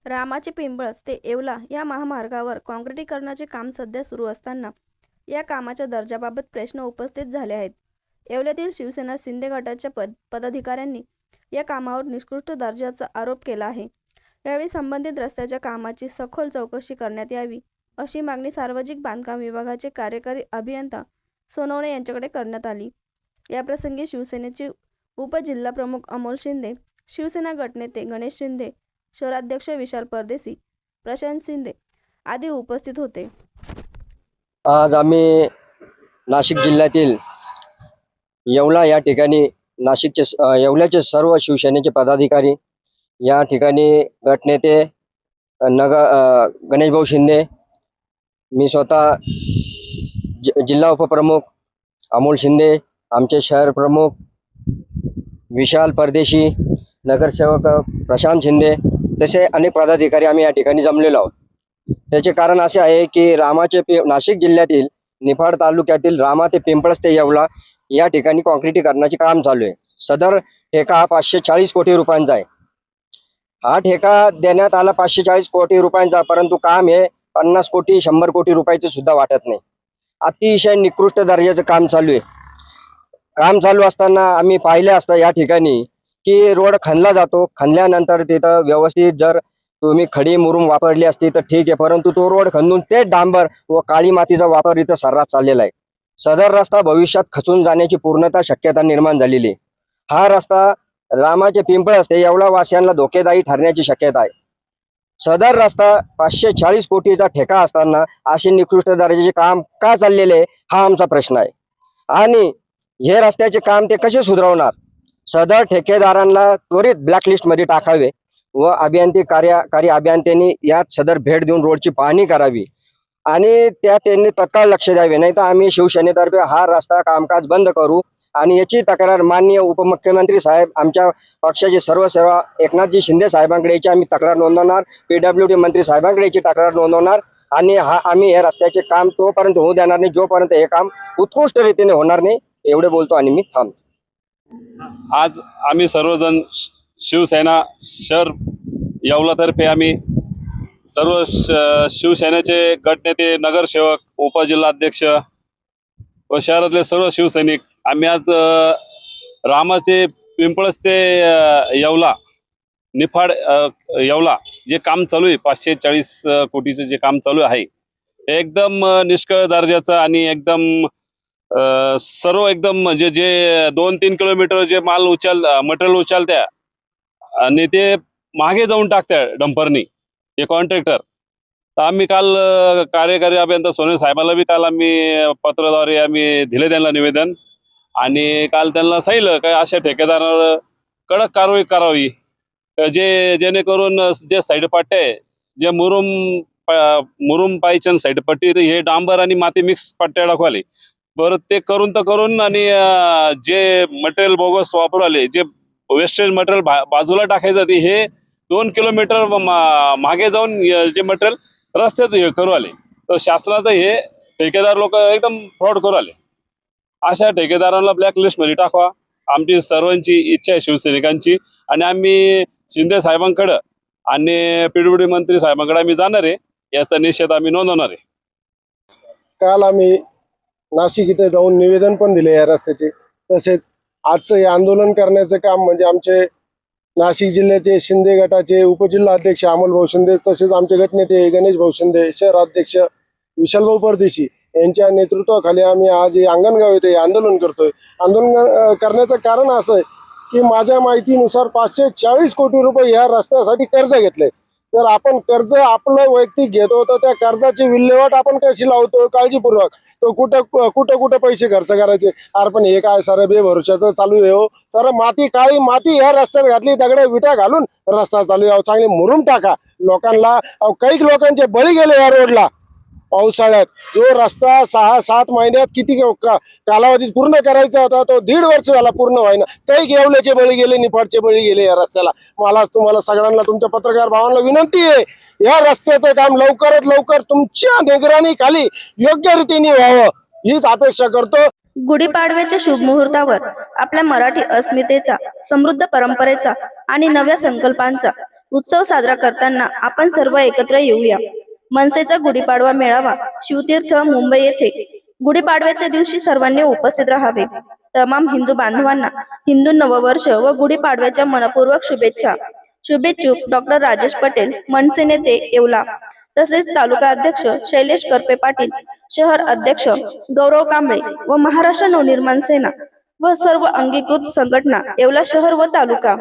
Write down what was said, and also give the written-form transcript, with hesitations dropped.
रामाचे पिंपळस ते येवला या महामार्गावर काँक्रिटीकरणाचे काम सध्या सुरू असताना या कामाच्या दर्जाबाबत प्रश्न उपस्थित झाले आहेत. येवल्यातील शिवसेना शिंदे गटाच्या पदाधिकाऱ्यांनी या कामावर निकृष्ट दर्जाचा आरोप केला आहे. यावेळी संबंधित रस्त्याच्या कामाची सखोल चौकशी करण्यात यावी अशी मागणी सार्वजनिक बांधकाम विभागाचे कार्यकारी अभियंता सोनवणे यांच्याकडे करण्यात आली. याप्रसंगी शिवसेनेचे उपजिल्हाप्रमुख अमोल शिंदे, शिवसेना गटनेते गणेश शिंदे, शहराध्यक्ष विशाल परदेशी, प्रशांत शिंदे आदी उपस्थित होते. आज आम्ही नाशिक जिल्ह्यातील येवला या ठिकाणी येवल्याचे सर्व शिवसेनेचे पदाधिकारी या ठिकाणी गटनेते गणेश भाऊ शिंदे, मी स्वतः जिल्हा उपप्रमुख अमोल शिंदे, आमचे शहर प्रमुख विशाल परदेशी, नगरसेवक प्रशांत शिंदे तसे अनेक पदाधिकारी आम्ही या ठिकाणी जमलेलो आहोत. त्याचे कारण असे आहे की नाशिक जिल्ह्यातील निफाड तालुक्यातील रामा ते पिंपळस ते येवला या ठिकाणी काँक्रिटीकरणाचे काम चालू आहे. सदर ठेका 540 कोटी रुपयांचा आहे. हा ठेका देण्यात आला 540 कोटी रुपयांचा, परंतु काम हे 50 कोटी 100 कोटी रुपयाचे सुद्धा वाटत नाही. अतिशय निकृष्ट दर्जाचं काम चालू आहे. काम चालू असताना आम्ही पाहिले असतं या ठिकाणी की रोड खणला जातो. खणल्यानंतर तिथं व्यवस्थित जर तुम्ही खडी मुरुम वापरली असती तर ठीक आहे, परंतु तो रोड खणून ते डांबर व काळी मातीचा वापर इथं सर्रास चाललेला आहे. सदर रस्ता भविष्यात खचून जाण्याची पूर्णतः शक्यता निर्माण झालेली आहे. हा रस्ता रामाचे पिंपळस ते येवला वासियांना धोकेदायी ठरण्याची शक्यता आहे. सदर रस्ता 540 कोटीचा ठेका असताना असे निकृष्ट दर्जाचे काम का चाललेले हा आमचा प्रश्न आहे. आणि हे रस्त्याचे काम ते कसे सुधारवणार? सदर ठेकेदारांना त्वरित ब्लॅकलिस्टमध्ये टाकावे व कार्यकारी अभियंत्यांनी यात सदर भेट देऊन रोडची पाहणी करावी आणि त्यांनी तत्काळ लक्ष द्यावे, नाही तर आम्ही शिवसेनेतर्फे हा रस्ता कामकाज बंद करू आणि याची तक्रार माननीय उपमुख्यमंत्री साहेब, आमच्या पक्षाचे सर्व एकनाथजी शिंदे साहेबांकडे याची आम्ही तक्रार नोंदवणार, PWD मंत्री साहेबांकडे याची तक्रार नोंदवणार आणि आम्ही हे रस्त्याचे काम तोपर्यंत होऊ देणार नाही जोपर्यंत हे काम उत्कृष्ट रीतीने होणार नाही. एवढे बोलतो आणि मी थांबतो. आज आम्ही सर्वजण शिवसेना शहर येवलातर्फे आम्ही सर्व शिवसेनेचे गटनेते, नगरसेवक, उपजिल्हाध्यक्ष व शहरातले सर्व शिवसैनिक आम्ही आज रामाचे पिंपळस ते येवला निफाड येवला जे काम चालू आहे 540 कोटीचं जे काम चालू आहे एकदम निष्कळ दर्जाचं आणि एकदम सर्व एकदम म्हणजे जे 2-3 किलोमीटर जे मटेरियल उचलत्या आणि ते मागे जाऊन टाकत्या डंपरनी हे कॉन्ट्रॅक्टर. तर आम्ही काल कार्यकारी अभियंता सोने साहेबांना बी काल आम्ही पत्राद्वारे आम्ही दिले त्यांना निवेदन आणि काल त्यांना सांगितलं काय अशा ठेकेदारावर कडक कारवाई करावी जेणेकरून जे साईडपट्टे आहे जे मुरुम पाहिजे साईडपट्टी हे डांबर आणि माती मिक्स पट्ट्या टाकवाले बरं ते करून आणि जे मटेरियल बोगस वापरू आले जे वेस्टेज मटेरियल बाजूला टाकायचं ते हे 2 किलोमीटर मागे जाऊन जे मटेरियल रस्त्यात हे करू आले. तर शासनाचं हे ठेकेदार लोक एकदम फ्रॉड करू आले. अशा ठेकेदारांना ब्लॅकलिस्टमध्ये टाकवा आमची सर्वांची इच्छा आहे शिवसैनिकांची. आणि आम्ही शिंदे साहेबांकडं आणि PWD मंत्री साहेबांकडे आम्ही जाणार आहे, याचा निषेध आम्ही नोंदवणार आहे. काल आम्ही नाशिक इथे जाऊन निवेदन पण दिले या रस्त्याचे. तसेच आजचं हे आंदोलन करण्याचं काम म्हणजे आमचे नाशिक जिल्ह्याचे शिंदे गटाचे उपजिल्हाध्यक्ष अमोल भाऊ शिंदे, तसेच आमचे गटनेते गणेश भाऊ शिंदे, शहराध्यक्ष विशाल भाऊ परदेशी यांच्या नेतृत्वाखाली आम्ही आज अंगणगाव येथे आंदोलन करतोय. आंदोलन करण्याचं कारण असं आहे की माझ्या माहितीनुसार 540 कोटी रुपये या रस्त्यासाठी कर्ज घेतले. तर आपण कर्ज आपलं वैयक्तिक घेतो तर त्या कर्जाची विल्हेवाट आपण कशी लावतो काळजीपूर्वक, तो कुठं पैसे खर्च करायचे. अरे पण हे काय सारं बेभरोशाचं चालू आहे हो. सारं काळी माती ह्या रस्त्यात घातली, दगडे विटा घालून रस्ता चालू आहे. चांगले मुरुम टाका लोकांना. काही लोकांचे बळी गेले या रोडला पावसाळ्यात. जो रस्ता 6-7 महिन्यात किती कालावधीत पूर्ण करायचा होता तो 1.5 वर्ष झाला पूर्ण व्हायना. काही येवल्याचे बळी गेले, निफाडचे बळी गेले या रस्त्याला. मला तुम्हाला सगळ्यांना तुमच्या पत्रकार भावांना विनंती आहे या रस्त्याचं काम लवकरात लवकर तुमच्या निगराणीखाली योग्य रीतीने व्हावं हीच अपेक्षा करतो. गुढीपाडव्याच्या शुभ मुहूर्तावर आपल्या मराठी अस्मितेचा, समृद्ध परंपरेचा आणि नव्या संकल्पांचा उत्सव साजरा करताना आपण सर्व एकत्र येऊया. मनसेचा गुढीपाडवा मेळावा शिवतीर्थ मुंबई येथे गुढीपाडव्याच्या दिवशी सर्वांनी उपस्थित राहावे. तमाम हिंदू बांधवांना हिंदू नववर्ष व गुढीपाडव्याच्या मनपूर्वक शुभेच्छा. शुभेच्छुक डॉक्टर राजेश पटेल, मनसे नेते येवला, तसेच तालुका अध्यक्ष शैलेश करपे पाटील, शहर अध्यक्ष गौरव कांबळे व महाराष्ट्र नवनिर्माण सेना व सर्व अंगीकृत संघटना येवला शहर व तालुका.